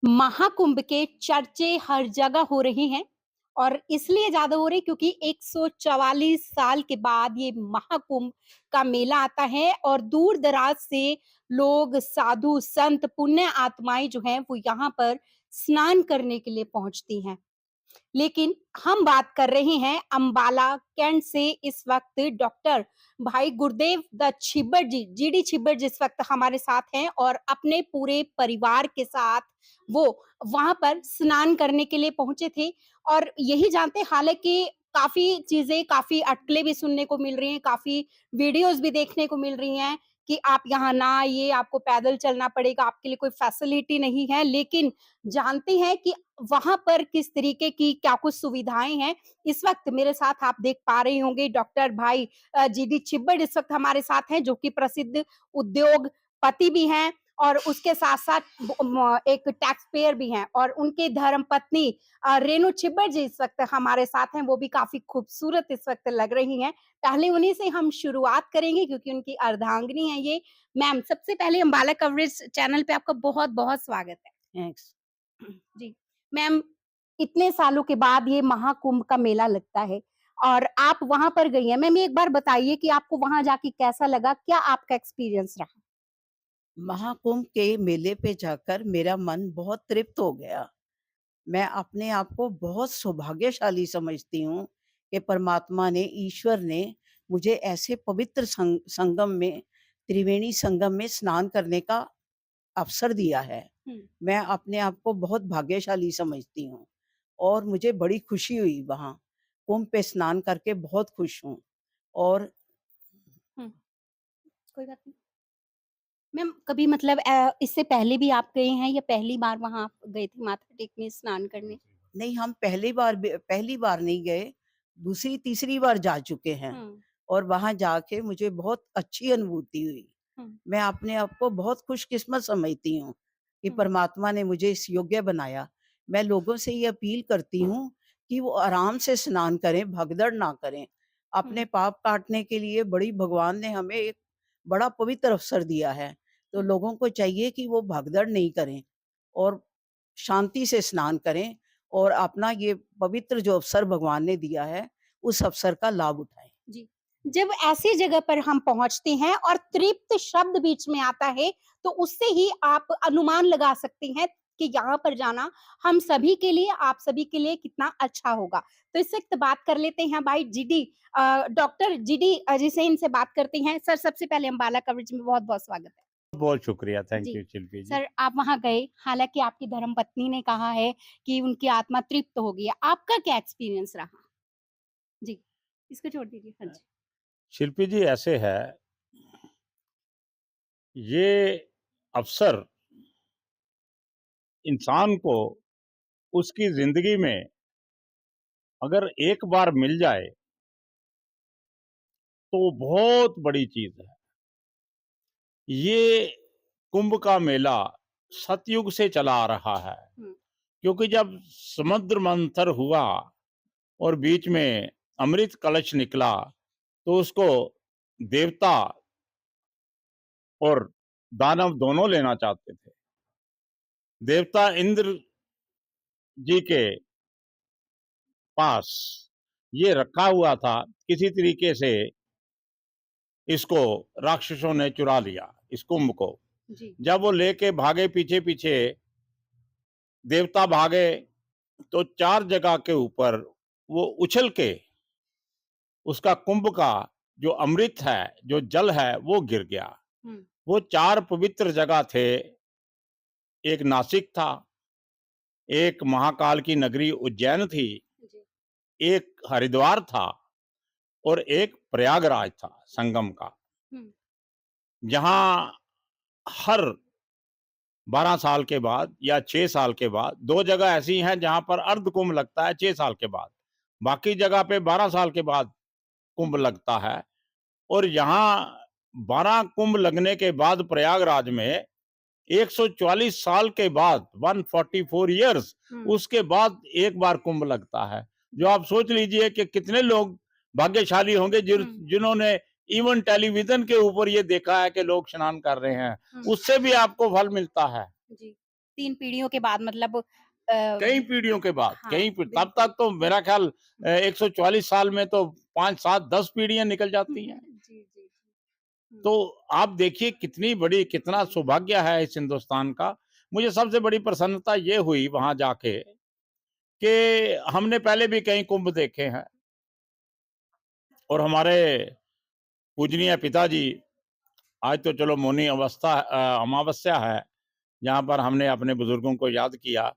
महाकुंभ के चर्चे हर जगह हो रहे हैं और इसलिए ज्यादा हो रहे क्योंकि 144 साल के बाद ये महाकुंभ का मेला आता है और दूर दराज से लोग साधु संत पुण्य आत्माएं जो हैं वो यहाँ पर स्नान करने के लिए पहुंचती हैं। लेकिन हम बात कर रहे हैं अंबाला कैंट से। इस वक्त डॉक्टर भाई गुरदेव दत्त छिब्बर जी, जीडी छिब्बर जिस वक्त हमारे साथ हैं और अपने पूरे परिवार के साथ वो वहां पर स्नान करने के लिए पहुंचे थे। और यही जानते, हालांकि काफी चीजें, काफी अटकलें भी सुनने को मिल रही हैं, काफी वीडियोस भी देखने को मिल रही हैं कि आप यहाँ ना आइए, आपको पैदल चलना पड़ेगा, आपके लिए कोई फैसिलिटी नहीं है। लेकिन जानते हैं कि वहाँ पर किस तरीके की क्या कुछ सुविधाएँ हैं। इस वक़्त मेरे साथ आप देख पा रहे होंगे डॉक्टर भाई जीडी छिब्बर इस वक़्त हमारे साथ हैं, जो कि प्रसिद्ध उद्योगपति भी हैं और उसके साथ-साथ एक टैक्स पेयर भी हैं और उनके धर्मपत्नी रेणु छिब्बर जी इस वक़्त हमारे साथ हैं, वो भी काफ़ी खूबसूरत इस वक़्त लग रही हैं। पहले उन्हीं से हम शुरुआत करेंगे क्योंकि उनकी अर्धांगिनी हैं ये। मैम, सबसे पहले अम्बाला कवरेज चैनल पे आपका बहुत-बहुत स्वागत है। थैंक्स। जी। मैम, इतने सालों के बाद ये महाकुंभ का मेला लगता है और आप वहाँ पर गई हैं। मैम, एक बार बताइए कि आपको वहाँ जाके कैसा लगा? क्या आपका एक्सपीरियंस रहा? महाकुंभ के मेले पे जाकर मेरा मन बहुत तृप्त हो गया। मैं अपने आप को बहुत सौभाग्यशाली समझती हूँ कि परमात्मा ने, ईश्वर ने मुझे ऐसे पवित्र संगम में, त्रिवेणी संगम में स्नान करने का अवसर दिया है। हुँ, मैं अपने आप को बहुत भाग्यशाली समझती हूँ और मुझे बड़ी खुशी हुई वहाँ। कुंभ पे स्नान करके बहुत खुश हूँ और हुँ, कोई बात नहीं। मैम, कभी मतलब इससे पहले भी आप गए हैं या पहली बार वहाँ आप गए थे माथा टेकने, स्नान करने? नहीं, हम पहली बार नहीं गए, दूसरी तीसरी बार जा चुके हैं हुँ, और वहाँ जाके मुझे बहुत अच्छी अनुभूति हुई। हुँ, मैं अपने आप को बहुत खुशकिस्मत समझती हूँ कि हुँ, परमात्मा ने मुझे इस योग्य बनाया। मैं लोगों से ये अपील करती हूँ कि वो आराम से स्नान करें, भगदड़ ना करें। हुँ, अपने पाप काटने के लिए बड़ी भगवान ने हमें एक बड़ा पवित्र अवसर दिया है, तो हुँ, लोगों को चाहिए कि वो भगदड़ नहीं करें और शांति से स्नान करें और अपना ये पवित्र जो अवसर भगवान ने दिया है, उस अवसर का लाभ उठाएँ। जी। जब ऐसी जगह पर हम पहुँचते हैं और तृप्त शब्द बीच में आता है, तो उससे ही आप अनुमान लगा सकती हैं कि यहाँ पर जाना हम सभी के लिए, आप सभी के लिए कितना अच्छा होगा। तो इस वक़्त बात कर लेते हैं भाई जीडी डॉक्टर जीडी अजय से इनसे बात करते हैं। सर, सबसे पहले अम्बाला कवरेज में बहुत-बहुत स्वागत है। बहुत शुक्रिया, thank ji. You Shilpi ji. Sir, आप वहाँ गए, हालाँकि आपकी धर्मपत्नी ने कहा है कि उनकी आत्मा तृप्त हो गई है। आपका क्या एक्सपीरियंस रहा? जी, इसको छोड़ दीजिए। हाँ जी। शिल्पी जी ऐसे है, ये अवसर इंसान को उसकी ज़िंदगी में अगर एक बार मिल जाए, तो वो बहुत बड़ी चीज़ है। ये कुंभ का मेला सतयुग से चला आ रहा है, हुँ, क्योंकि जब समुद्र मंथन हुआ और बीच में अमृत कलश निकला, तो उसको देवता और दानव दोनों लेना चाहते थे। देवता इंद्र जी के पास ये रखा हुआ था, किसी तरीके से इसको राक्षसों ने चुरा लिया, इस कुंभ को। जी। जब वो लेके भागे पीछे पीछे, देवता भागे, तो चार जगह के ऊपर वो उछल के उसका कुंभ का जो अमृत है, जो जल है, वो गिर गया। हुँ, वो चार पवित्र जगह थे। एक नासिक था, एक महाकाल की नगरी उज्जैन थी, जी। एक हरिद्वार था और एक प्रयागराज था संगम का, हुँ, जहां हर 12 साल के बाद या 6 साल के बाद, 2 जगह ऐसी हैं जहां पर अर्ध कुंभ लगता है 6 साल के बाद। बाकी जगह पे 12 साल के बाद कुंभ जी। लगता है। और यहाँ 12 कुंभ लगने के बाद प्रयागराज में 144 साल के बाद, 144 ईयर्स, हुँ, उसके बाद एक बार कुंभ लगता है। जो आप सोच लीजिए कि कितने लोग भाग्यशाली होंगे हुँ, जिन्होंने इवन टेलीविजन के ऊपर ये देखा है कि लोग स्नान कर रहे हैं, हुँ, उससे भी आपको फल मिलता है। जी। 3 पीढ़ियों के बाद मतलब कई पीढ़ियों के बाद, हाँ, कई तब बिल्कुल। तक तो मेरा ख्याल 144 साल में तो 5, 7, 10 पीढ़ियाँ निकल जाती हैं। जी, जी, जी। तो हुँ, आप देखिए कितनी बड़ी कितना सौभाग्य है इस हिंदुस्तान का। मुझे सबसे बड़ी प्रसन्नता ये हुई वहाँ जाके कि हमने पहले भी कई कुंभ देखे हैं और हमारे पूजनीय पिताजी आज तो चलो मौनी अमावस्या है, जहाँ पर हमने अपने बुजुर्गों को याद किया।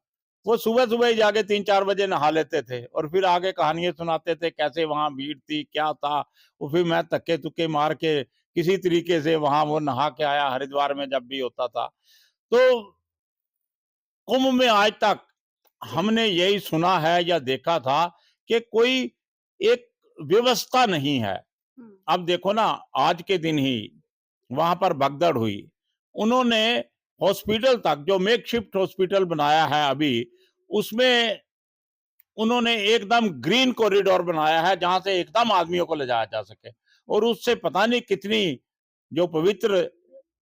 वो सुबह-सुबह ही जाके 3-4 बजे नहा लेते थे और फिर आगे कहानियाँ सुनाते थे, कैसे वहाँ भीड़ थी, क्या था। वो फिर मैं धक्के-तुक्के मार के किसी तरीके से वहाँ वो नहा के आया हरिद्वार में जब भी होता था। तो कुंभ में आज तक जी। हमने यही सुना है या देखा था कि कोई एक व्यवस्था नहीं है। हुँ, अब देखो ना, आज के दिन ही वहां पर भगदड़ हुई। उन्होंने हॉस्पिटल तक जो मेकशिफ्ट हॉस्पिटल बनाया है अभी, उसमें उन्होंने एकदम ग्रीन कॉरिडोर बनाया है जहां से एकदम आदमियों को ले जाया जा सके और उससे पता नहीं कितनी जो पवित्र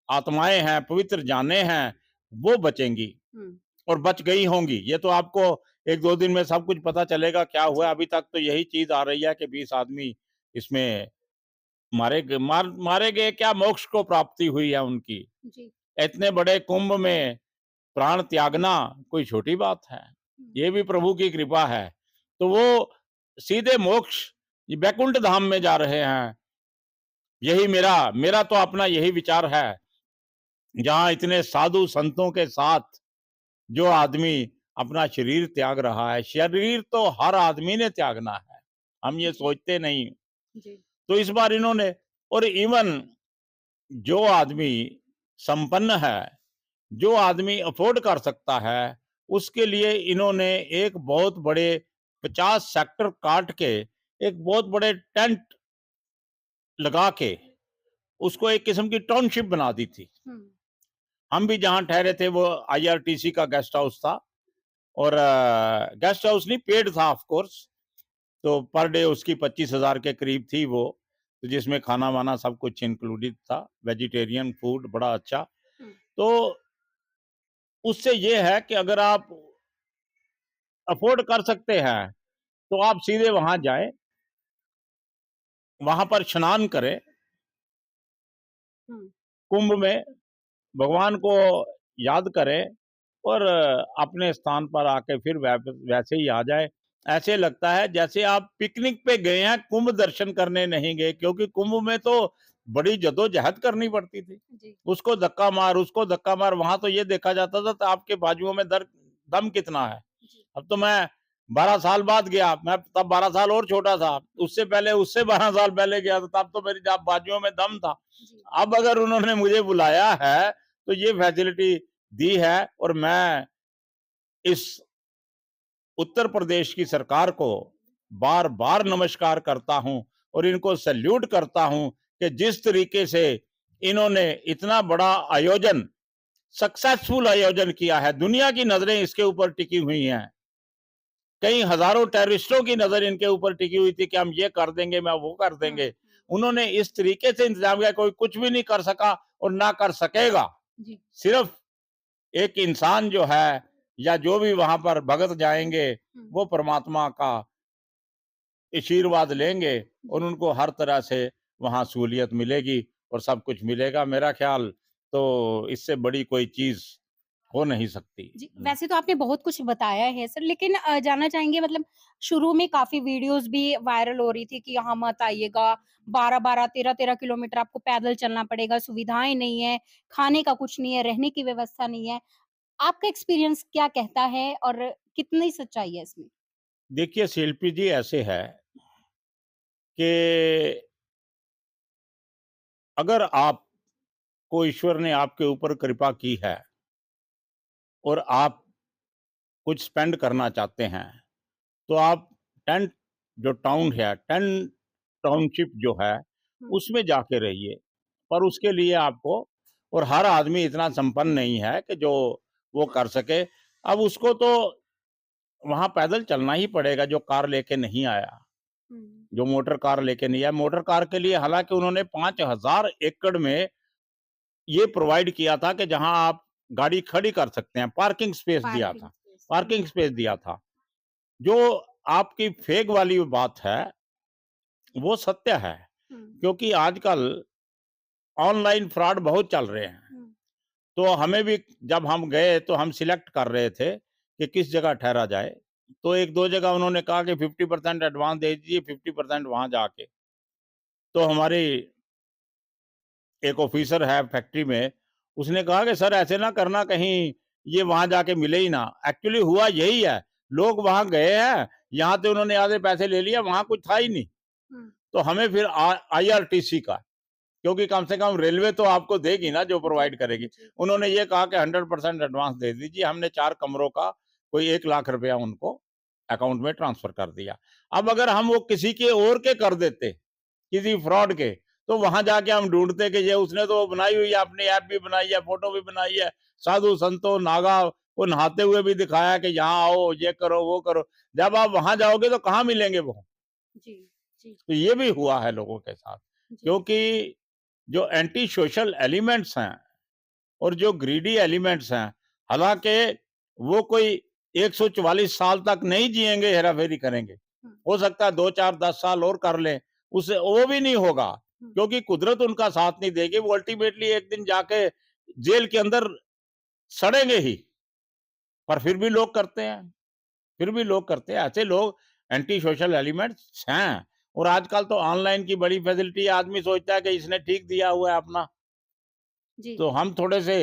आत्माएं हैं, पवित्र जानें हैं, वो बचेंगी हुँ, और बच गई होंगी। ये तो आपको 1-2 दिन में सब कुछ पता चलेगा क्या हुआ। जी, अभी तक तो यही चीज आ रही है कि 20 आदमी इसमें मारे गए, क्या मोक्ष को प्राप्ति हुई है उनकी। जी। इतने बड़े कुंभ में प्राण त्यागना कोई छोटी बात है। हुँ, ये भी प्रभु की कृपा है। तो वो सीधे मोक्ष वैकुंठ धाम में जा रहे हैं। यही मेरा मेरा तो अपना यही विचार है। जहाँ इतने साधु संतों के साथ जो आदमी अपना शरीर त्याग रहा है, शरीर तो हर आदमी ने त्यागना है। हम ये जी, सोचते नहीं। जी। तो इस बार इन्होंने और इवन जो आदमी संपन्न है, जो आदमी अफोर्ड कर सकता है, उसके लिए इन्होंने एक बहुत बड़े 50 सेक्टर काट के एक बहुत बड़े टेंट लगा के उसको एक किस्म की टाउनशिप बना दी थी। हुँ, हम भी जहाँ ठहरे थे वो आईआरटीसी का गेस्ट हाउस था और गेस्ट हाउस नहीं, पेड था ऑफ कोर्स। तो पर डे उसकी 25,000 के करीब थी वो, तो जिसमें खाना वाना सब कुछ इंक्लूडेड था, वेजिटेरियन फूड बड़ा अच्छा। हुँ, तो उससे ये है कि अगर आप अफोर्ड कर सकते हैं तो आप सीधे वहां जाएं, वहां पर स्नान करें, हुँ, कुंभ में भगवान को याद करें और अपने स्थान पर आके फिर वैसे ही आ जाए। ऐसे लगता है जैसे आप पिकनिक पे गए हैं, कुंभ दर्शन करने नहीं गए, क्योंकि कुंभ में तो बड़ी जद्दोजहद करनी पड़ती थी। जी, उसको धक्का मार, उसको धक्का मार, वहां तो ये देखा जाता था तो आपके बाजुओं में दम कितना है। जी, अब तो मैं 12 साल बाद गया, मैं तब 12 साल और छोटा था, उससे पहले उससे 12 साल पहले गया था, तब तो मेरी बाजुओं में दम था। जी, अब अगर उन्होंने मुझे बुलाया है तो ये फैसिलिटी दी है और मैं इस उत्तर प्रदेश की सरकार को बार बार नमस्कार करता हूं और इनको सैल्यूट करता हूं कि जिस तरीके से इन्होंने इतना बड़ा आयोजन, सक्सेसफुल आयोजन किया है। दुनिया की नजरें इसके ऊपर टिकी हुई हैं, कई हजारों टेररिस्टों की नजर इनके ऊपर टिकी हुई थी कि हम ये कर देंगे, मैं वो कर हुँ, देंगे। हुँ, उन्होंने इस तरीके से इंतजाम किया, कोई कुछ भी नहीं कर सका और ना कर सकेगा। जी, सिर्फ एक इंसान जो है या जो भी वहां पर भगत जाएंगे, हुँ, वो परमात्मा का आशीर्वाद लेंगे और जी। उनको हर तरह से वहां सहूलियत मिलेगी और सब कुछ मिलेगा। मेरा ख्याल तो इससे बड़ी कोई चीज हो नहीं सकती। जी, वैसे तो आपने बहुत कुछ बताया है सर, लेकिन जानना चाहेंगे मतलब शुरू में काफ़ी वीडियोज़ भी वायरल हो रही थी कि यहाँ मत आइएगा, 12-12, 13-13 किलोमीटर आपको पैदल चलना पड़ेगा, सुविधाएँ नहीं है, खाने का कुछ नहीं है, रहने की व्यवस्था नहीं है। आपका एक्सपीरियंस क्या कहता है और कितनी सच्चाई है इसमें? देखिए शिल्पी जी, ऐसे है कि अगर आपको ईश्वर ने आपके ऊपर कृपा की है और आप कुछ स्पेंड करना चाहते हैं, तो आप टेंट जो टाउन है, टेंट टाउनशिप जो है, हुँ, उसमें जाके रहिए। पर उसके लिए आपको, और हर आदमी इतना संपन्न नहीं है कि जो वो कर सके। अब उसको तो वहाँ पैदल चलना ही पड़ेगा जो कार लेके नहीं आया, हुँ, जो मोटर कार लेके नहीं आया। मोटर कार के लिए हालाँकि उन्होंने 5,000 एकड़ में ये प्रोवाइड किया था कि जहाँ आप गाड़ी खड़ी कर सकते हैं, पार्किंग स्पेस दिया पार्किंग था, स्पेस। पार्किंग स्पेस दिया था। जो आपकी फेक वाली बात है, वो सत्य है, हुँ, क्योंकि आजकल ऑनलाइन फ्रॉड बहुत चल रहे हैं। हुँ, तो हमें भी जब हम गए तो हम सिलेक्ट कर रहे थे कि किस जगह ठहरा जाए। तो 1-2 जगह उन्होंने कहा कि 50% एडवांस दे दीजिए, 50% वहाँ जाके। तो हमारी एक ऑफिसर है फैक्ट्री में, उसने कहा कि सर ऐसे ना करना, कहीं ये वहाँ जाके मिले ही ना। एक्चुअली हुआ यही है, लोग वहाँ गए हैं, यहाँ से उन्होंने आधे पैसे ले लिया, वहाँ कुछ था ही नहीं। हुँ, तो हमें फिर आईआरटीसी का, क्योंकि कम से कम रेलवे तो आपको देगी ना जो जी, प्रोवाइड करेगी। जी, उन्होंने ये कहा कि 100% एडवांस दे दीजिए। हमने 4 कमरों का कोई 1 लाख रुपया उनको अकाउंट में ट्रांसफर कर दिया। अब अगर हम वो किसी के और के कर देते, किसी फ्रॉड के, तो वहां जाके हम ढूंढते कि ये उसने तो बनाई हुई है, अपनी ऐप भी बनाई है, फोटो भी बनाई है, साधु संतों नागा को नहाते हुए भी दिखाया कि यहाँ आओ, ये करो, वो करो। जब आप वहां जाओगे तो कहाँ मिलेंगे वो? जी, जी, तो ये भी हुआ है लोगों के साथ, जी, क्योंकि जो एंटी सोशल एलिमेंट्स हैं और जो ग्रीडी एलिमेंट्स हैं, हालांकि वो कोई 144 साल तक नहीं जिएंगे, हेराफेरी करेंगे। हुँ, हो सकता है 2 4 10 साल और कर लें, उससे वो भी नहीं होगा, हुँ, क्योंकि कुदरत उनका साथ नहीं देगी। वो अल्टीमेटली एक दिन जाके जेल के अंदर सड़ेंगे ही। पर फिर भी लोग करते हैं, फिर भी लोग करते हैं। ऐसे लोग एंटी सोशल एलिमेंट्स हैं। और आजकल तो ऑनलाइन की बड़ी फैसिलिटी है, आदमी सोचता है कि इसने ठीक दिया हुआ है अपना, जी, तो हम थोड़े से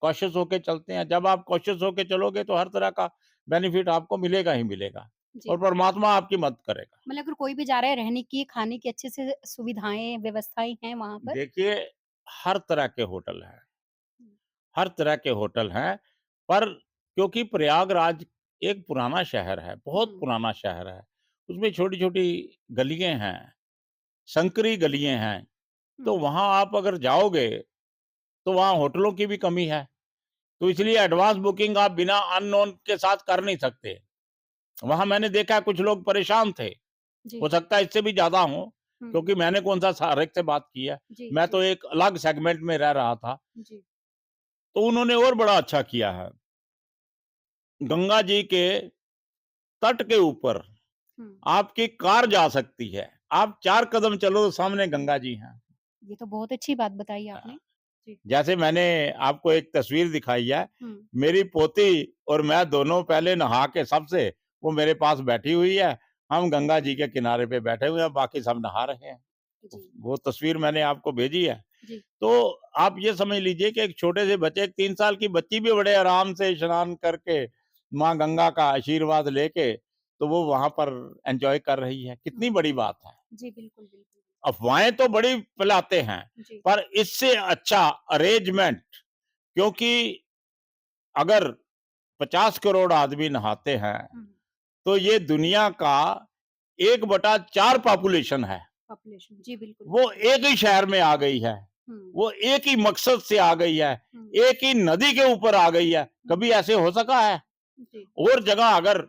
कॉशियस होके चलते हैं। जब आप कॉशियस होके चलोगे तो हर तरह का बेनिफिट आपको मिलेगा ही मिलेगा, जी। और परमात्मा आपकी मदद करेगा। मतलब अगर कोई भी जा रहा है, रहने की, खाने की अच्छे से सुविधाएँ, व्यवस्थाएँ हैं वहाँ पर? देखिए, हर तरह के होटल हैं, हुँ, हर तरह के होटल हैं, पर क्योंकि प्रयागराज एक पुराना शहर है, बहुत हुँ, पुराना शहर है, उसमें छोटी-छोटी गलियाँ हैं, संकरी गलियाँ हैं, तो हुँ, वहाँ आप अगर जाओगे, तो वहाँ होटलों की भी कमी है। तो इसलिए एडवांस बुकिंग आप बिना अननोन के साथ कर नहीं सकते। वहाँ मैंने देखा कुछ लोग परेशान थे, जी, हो सकता है इससे भी ज़्यादा हों, हुँ, क्योंकि मैंने कौन-सा हर एक से बात की है। जी, मैं जी, तो एक अलग सेगमेंट में रह रहा था, जी, तो उन्होंने और बड़ा अच्छा किया है। गंगा जी के तट के ऊपर हुँ, आपकी कार जा सकती है। आप 4 कदम चलो तो सामने गंगा जी हैं। ये तो बहुत अच्छी बात बताई अ, आपने। जी, जैसे मैंने आपको एक तस्वीर दिखाई है, हुँ, मेरी पोती और मैं दोनों पहले नहा के सबसे, वो मेरे पास बैठी हुई है, हम गंगा जी के किनारे पे बैठे हुए हैं, बाकी सब नहा रहे हैं। जी, वो तस्वीर मैंने आपको भेजी है। जी, तो आप ये समझ लीजिए कि एक छोटे से बच्चे, एक 3 साल की बच्ची भी बड़े आराम से स्नान करके, माँ गंगा का आशीर्वाद लेके, तो वो वहाँ पर एन्जॉय कर रही है। कितनी हुँ, बड़ी बात है। जी, बिल्कुल, बिल्कुल, अफ़वाहें तो बड़ी फैलाते हैं, जी, पर इससे अच्छा अरेंजमेंट, क्योंकि अगर 50 करोड़ आदमी नहाते हैं, हुँ, तो ये दुनिया का 1/4 पॉपुलेशन है। पॉपुलेशन, जी, बिल्कुल, वो बिल्कुल, एक ही शहर में आ गई है। हुँ, वो एक ही मकसद से आ गई है, हुँ, एक ही नदी के ऊपर आ गई है। हुँ, कभी ऐसे हो सका है? जी, और जगह अगर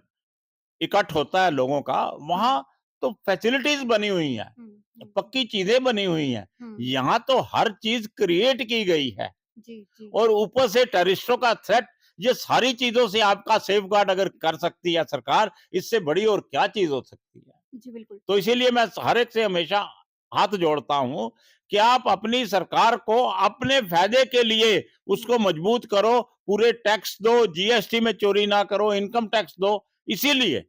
इकट्ठ होता है लोगों का, हुँ, वहाँ तो फैसिलिटीज़ बनी हुई हैं, हुँ, हुँ, हुँ, पक्की चीज़ें बनी हुई हैं। हुँ, यहाँ तो हर चीज़ क्रिएट की गई है, जी, जी, और ऊपर से टेररिस्टों का थ्रेट, ये सारी चीज़ों से आपका सेफगार्ड अगर कर सकती है सरकार, इससे बड़ी और क्या चीज़ हो सकती है? जी, बिल्कुल, तो इसीलिए मैं हर एक से हमेशा हाथ जोड़ता हूँ कि आप अपनी सरकार को अपने फायदे के लिए हुँ, उसको मजबूत करो, पूरे टैक्स दो, जीएसटी में चोरी ना करो, इनकम टैक्स दो। इसीलिए, हुँ,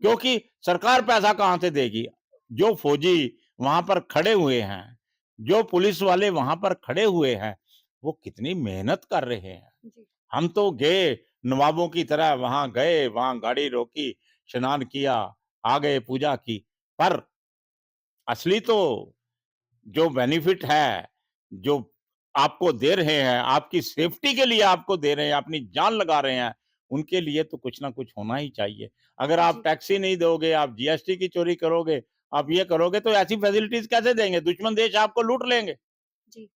क्योंकि सरकार पैसा कहाँ से देगी? जो फौजी वहां पर खड़े हुए हैं, जो पुलिस वाले वहां पर खड़े हुए हैं, वो कितनी मेहनत कर रहे हैं। जी, हम तो गए नवाबों की तरह, वहां गए, वहां गाड़ी रोकी, स्नान किया, आ गए, पूजा की। पर असली तो जो बेनिफिट है, जो आपको दे रहे हैं, आपकी सेफ्टी के लिए आपको दे रहे हैं, अपनी जान लगा रहे हैं, उनके लिए तो कुछ ना कुछ होना ही चाहिए। अगर आप जी, टैक्स ही नहीं दोगे, आप जीएसटी की चोरी करोगे, आप ये करोगे, तो ऐसी फैसिलिटीज कैसे देंगे? दुश्मन देश आपको लूट लेंगे। जी,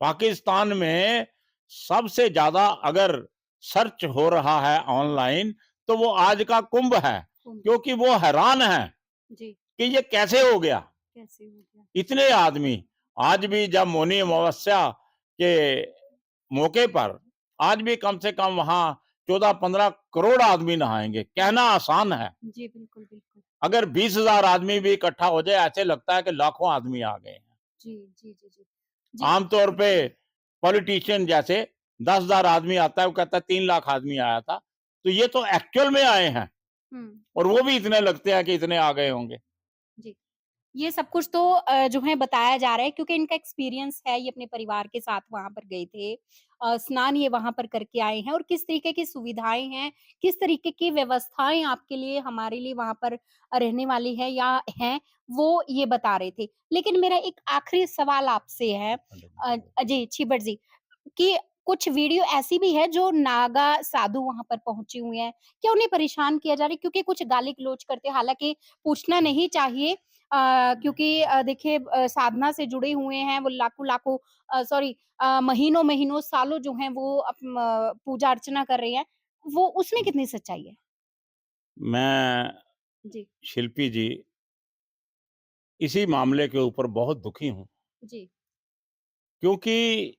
पाकिस्तान में सबसे ज्यादा अगर सर्च हो रहा है ऑनलाइन, तो वो आज का कुंभ है, कुंभ, क्योंकि वो हैरान है जी, कि ये कैसे हो गया। कैसे हो गया? इतने आदमी आज भी, जब मौनी अमावस्या के मौके पर आज भी कम से कम वहां 14-15 करोड़ आदमी नहाएंगे। कहना आसान है, जी, बिल्कुल, बिल्कुल। अगर 20,000 आदमी भी इकट्ठा हो जाए ऐसे लगता है कि लाखों आदमी आ गए हैं। जी, जी, जी, जी। जी, आमतौर पे पॉलिटिशियन जैसे 10,000 आदमी आता है, वो कहता है 3 लाख आदमी आया था, तो ये तो एक्चुअल में आए हैं हुँ, और वो भी इतने लगते हैं कि इतने आ गए होंगे। जी। ये सब कुछ तो जो है बताया जा रहा है क्योंकि इनका एक्सपीरियंस है, ये अपने परिवार के साथ वहाँ पर गए थे। स्नान ये वहाँ पर करके आए हैं और किस तरीके की सुविधाएँ हैं, किस तरीके की व्यवस्थाएँ आपके लिए, हमारे लिए वहाँ पर रहने वाली है या हैं, वो ये बता रहे थे। लेकिन मेरा एक आखिरी सवाल आपसे है जी, छिब्बर जी, कि कुछ वीडियो ऐसी भी है जो नागा साधु वहाँ पर पहुँचे हुए हैं। क्या उन्हें परेशान किया जा रहा है? क्योंकि कुछ गाली-गलौच करते हैं, हालाँकि पूछना नहीं चाहिए क्योंकि देखिए साधना से जुड़े हुए हैं, वो लाखों-लाखों सॉरी महीनों-महीनों, सालों जो हैं वो पूजा अर्चना कर रहे हैं। वो उसमें कितनी सच्चाई है? मैं जी, शिल्पी जी इसी मामले के ऊपर बहुत दुखी हूँ, जी, क्योंकि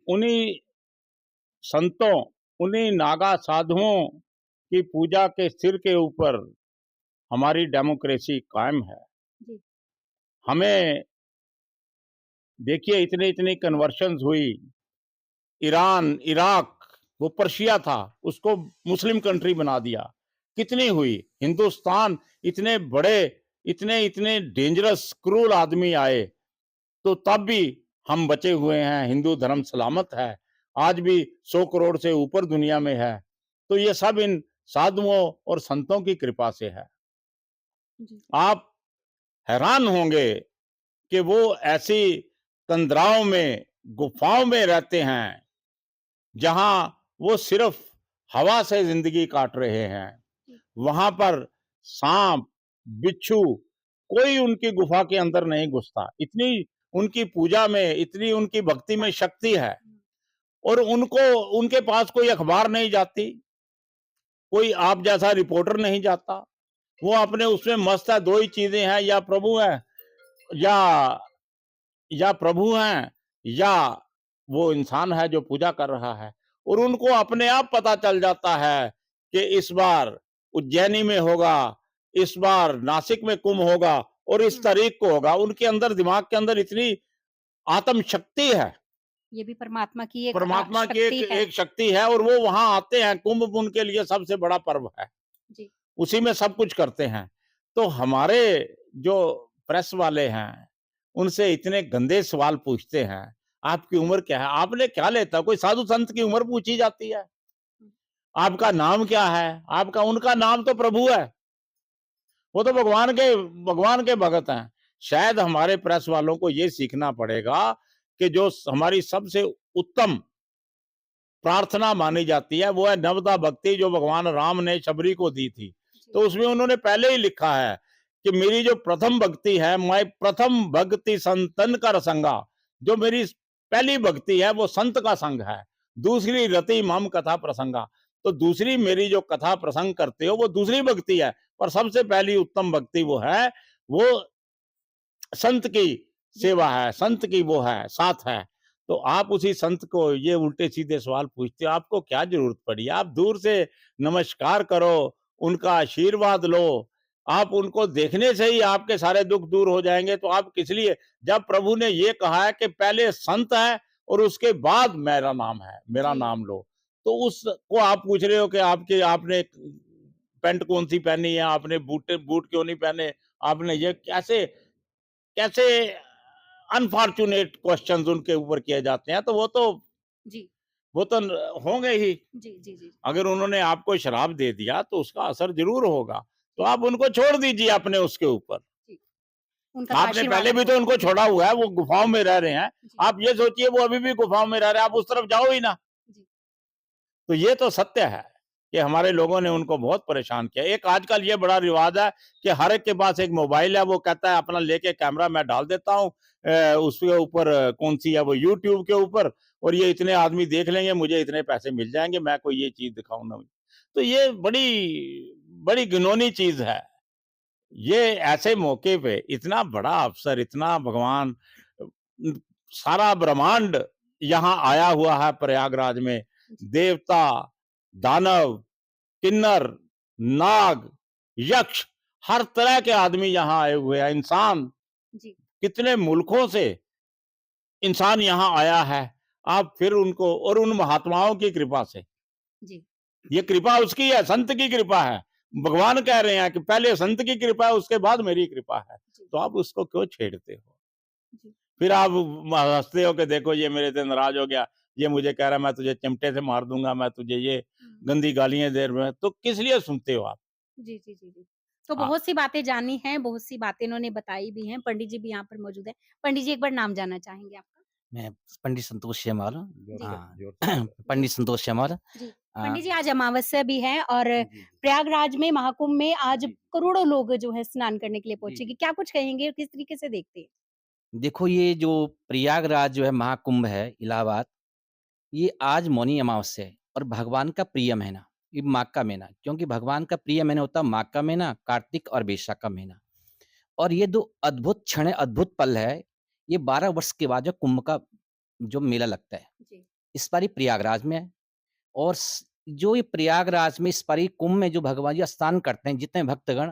उन्हीं संतों, उन्हीं नागा साधुओं की पूजा के सिर के ऊपर हमारी डेमोक्रेसी कायम है। जी, हमें देखिए इतनी-इतनी कन्वर्शंस हुई, ईरान, इराक, वो पर्शिया था, उसको मुस्लिम कंट्री बना दिया। कितनी हुई? हिंदुस्तान इतने बड़े, इतने-इतने डेंजरस, क्रूर आदमी आए, तो तब भी हम बचे हुए हैं, हिंदू धर्म सलामत है। आज भी 100 करोड़ से ऊपर दुनिया में है। तो ये सब इन साधुओं और संतों की कृपा से है। जी, आप हैरान होंगे कि वो ऐसी तंद्राओं में, गुफाओं में रहते हैं, जहां वो सिर्फ हवा से जिंदगी काट रहे हैं। जी, वहां पर सांप, बिच्छू, कोई उनकी गुफा के अंदर नहीं घुसता। इतनी उनकी पूजा में, इतनी उनकी भक्ति में शक्ति है हुँ, और उनको उनके पास कोई अखबार नहीं जाती, कोई आप जैसा रिपोर्टर नहीं जाता। वो अपने उसमें मस्त है, 2 ही चीजें हैं, या प्रभु है या प्रभु हैं या वो इंसान है जो पूजा कर रहा है। और उनको अपने आप पता चल जाता है कि इस बार उज्जैनी में होगा, इस बार नासिक में कुंभ होगा और इस हुँ। तारीख को होगा। उनके अंदर, दिमाग के अंदर इतनी आत्म शक्ति है, ये भी परमात्मा की एक परमात्मा की एक शक्ति है। एक शक्ति है और वो वहां आते हैं। कुंभ उनके लिए सबसे बड़ा पर्व है, जी, उसी में सब कुछ करते हैं। तो हमारे जो प्रेस वाले हैं, उनसे इतने गंदे सवाल पूछते हैं, आपकी उम्र क्या है? आपने क्या लेता? कोई साधु संत की उम्र पूछी जाती है? हुँ, आपका नाम क्या है? आपका उनका नाम तो प्रभु है। वो तो भगवान के भगत हैं। शायद हमारे प्रेस वालों को ये सीखना पड़ेगा कि जो हमारी सबसे उत्तम प्रार्थना मानी जाती है, वो है नवदा भक्ति, जो भगवान राम ने शबरी को दी थी। जी, तो उसमें उन्होंने पहले ही लिखा है कि मेरी जो प्रथम भक्ति है, मैं प्रथम भक्ति संतन का रसंगा। जो मेरी पहली भक्ति है वो संत का संग है। दूसरी रति मम कथा प्रसंगा। तो दूसरी मेरी जो कथा प्रसंग करते हो वो दूसरी भक्ति है, पर सबसे पहली उत्तम भक्ति वो है, वो संत की जी, सेवा है, संत की वो है, साथ है। तो आप उसी संत को ये उल्टे-सीधे सवाल पूछते हो, आपको क्या ज़रूरत पड़ी? आप दूर से नमस्कार करो, उनका आशीर्वाद लो। आप उनको देखने से ही आपके सारे दुःख दूर हो जाएँगे, तो आप किस लिए, जब प्रभु ने ये कहा है कि पहले संत है और उसके बाद मेरा नाम है, मेरा जी, नाम लो। तो उसको आप पूछ रहे हो कि आपने पैंट कौन-सी पहनी है, आपने बूट क्यों नहीं पहने? आपने ये कैसे कैसे अनफॉर्चुनेट क्वेश्चंस उनके ऊपर किए जाते हैं, तो जी, वो तो होंगे ही। जी, जी, जी, अगर उन्होंने आपको शराब दे दिया तो उसका असर जरूर होगा, तो आप उनको छोड़ दीजिए अपने उसके ऊपर। जी। उनका तो आपने आशीर्वाद पहले भी आपको तो उनको छोड़ा हुआ है, वो गुफाओं में रह रहे हैं। जी, आप ये सोचिए वो अभी भी गुफाओं में रह रहे हैं, आप उस तरफ जाओ ही ना। जी, तो ये तो सत्य है कि हमारे लोगों ने उनको बहुत परेशान किया। एक आजकल ये बड़ा रिवाज है कि हर एक के पास एक मोबाइल है, वो कहता है अपना लेके कैमरा मैं डाल देता हूँ उसके ऊपर, कौन सी है वो, यूट्यूब के ऊपर, और ये इतने आदमी देख लेंगे, मुझे इतने पैसे मिल जाएंगे, मैं कोई ये चीज दिखाऊं ना। तो ये बड़ी बड़ी घिनौनी चीज है। ये ऐसे मौके पे इतना बड़ा अफसर, इतना भगवान, सारा ब्रह्मांड यहाँ आया हुआ है प्रयागराज में। जी। देवता, दानव, किन्नर, नाग, यक्ष, हर तरह के आदमी यहाँ आए हुए हैं। इंसान, जी। कितने मुल्कों से इंसान यहाँ आया है। आप फिर उनको, और उन महात्माओं की कृपा से, जी। ये कृपा उसकी है, संत की कृपा है। भगवान कह रहे हैं कि पहले संत की कृपा है, उसके बाद मेरी कृपा है। जी। तो आप उसको क्यों छेड़ते हो? जी। फिर आप हंसते हो कि देखो ये मेरे से नाराज हो गया, ये मुझे कह रहा है मैं तुझे चिमटे से मार दूंगा, मैं तुझे ये गंदी गालियां दे रहा हूं। तो किस लिए सुनते हो आप? जी, जी, जी, जी। तो आ, बहुत सी बातें जानी हैं, बहुत सी बातें इन्होंने बताई भी हैं। पंडित जी भी यहाँ पर मौजूद हैं। पंडित जी एक बार नाम जानना चाहेंगे आपका? मैं पंडित संतोष श्यामल। जोर जी। से, हाँ, जोर से बोलो। जी। पंडित संतोष श्यामल। जी। अ, पंडित जी आज अमावस्या भी है और जी, जी। प्रयागराज में महाकुंभ में आज जी, करोड़ों लोग जो है स्नान करने के लिए जी, पहुँचेंगे। जी। क्या कुछ कहेंगे और किस तरीके से देखते हैं? देखो ये जो प्रयागराज जो है महाकुंभ है इलाहाबाद, ये आज मौनी अमावस्या है और भगवान का प्रिय महीना, ये माघ का महीना, क्योंकि भगवान का प्रिय महीना होता है माघ का महीना, कार्तिक और वैशाख का महीना। और ये 2 अद्भुत क्षण है, अद्भुत पल है। ये 12 वर्ष के बाद जो कुंभ का जो मेला लगता है, जी। इस बार ये प्रयागराज में है। और जो ये प्रयागराज में इस बारी कुंभ में जो भगवान जी स्नान करते हैं जितने भक्तगण,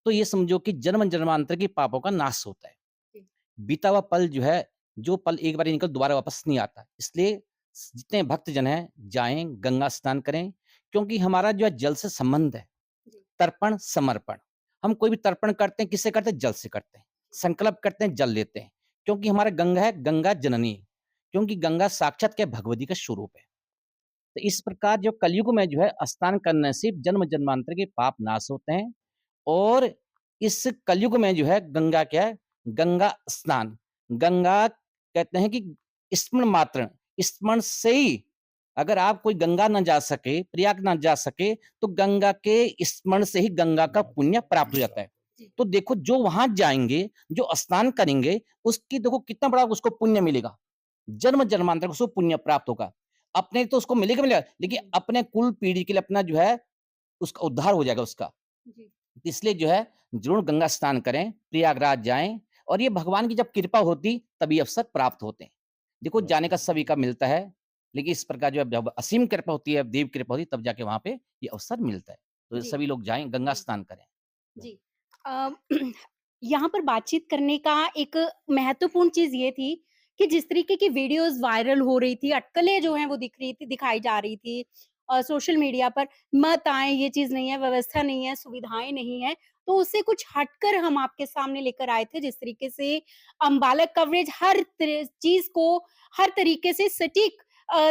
तो ये समझो कि जन्म जन्मांतर के पापों का नाश होता है। जी। बीता हुआ पल जो है, जो पल एक बार निकल दोबारा वापस नहीं आता। इसलिए जितने भक्तजन हैं जाएं, गंगा स्नान करें, क्योंकि हमारा जो है जल से संबंध है। जी। तर्पण समर्पण, हम कोई भी तर्पण करते हैं, किससे करते हैं? जल से करते हैं। संकल्प करते हैं, जल लेते हैं, क्योंकि हमारा गंगा है, गंगा जननी है, क्योंकि गंगा साक्षात क्या भगवती का स्वरूप है। तो इस प्रकार जो कलयुग में जो है स्नान करने से जन्म जन्मांतर के पाप नाश होते हैं। और इस कलयुग में जो है गंगा क्या है? गंगा स्नान। गंगा कहते हैं कि स्मरण मात्र, स्मरण से ही अगर आप कोई गंगा ना जा सके, प्रयाग ना जा सके, तो गंगा के स्मरण से ही गंगा का पुण्य प्राप्त हो जाता है। जी। तो देखो जो वहाँ जाएँगे, जो स्नान करेंगे, उसकी देखो कितना बड़ा उसको पुण्य मिलेगा। जन्म-जन्मांतर को उसको पुण्य प्राप्त होगा। अपने तो उसको मिलेगा मिलेगा, लेकिन जी। अपने कुल पीढ़ी के लिए अपना जो है, उसका उद्धार हो जाएगा उसका। जी। इसलिए जो है ज़रूर गंगा स्नान करें, प्रयागराज जाएँ और ये भगवान की जब कृपा होती तभी अवसर प्राप्त होते हैं। देखो जाने का सभी का मिलता है, लेकिन इस प्रकार जो है जब असीम कृपा होती है, देव कृपा होती है तब जाके वहाँ पे ये अवसर मिलता है। तो जी। सभी लोग जाएँ, गंगा जी। स्नान करें। जी। अ, यहाँ पर बातचीत करने का एक महत्वपूर्ण चीज़ ये थी कि जिस तरीके की वीडियोज़ वायरल हो रही थी, अटकलें जो हैं वो दिख रही थी, दिखाई जा रही थी सोशल मीडिया पर, मत आएँ, ये चीज़ नहीं है, व्यवस्था नहीं है, सुविधाएँ नहीं हैं, तो उससे कुछ हटकर हम आपके सामने लेकर आए थे। जिस तरीके से अम्बाला कवरेज हर चीज़ को हर तरीके से सटीक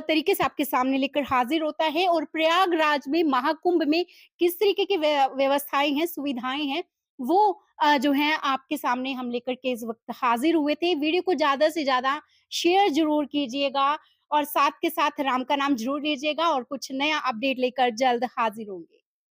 तरीके से आपके सामने लेकर हाज़िर होता है और प्रयागराज में महाकुंभ में किस तरीके की व्यवस्थाएँ हैं, सुविधाएँ हैं, वो जो हैं आपके सामने हम लेकर के इस वक़्त हाज़िर हुए थे। वीडियो को ज़्यादा से ज़्यादा शेयर ज़रूर कीजिएगा और साथ के साथ राम का नाम ज़रूर लीजिएगा और कुछ नया अपडेट लेकर जल्द हाज़िर होंगे।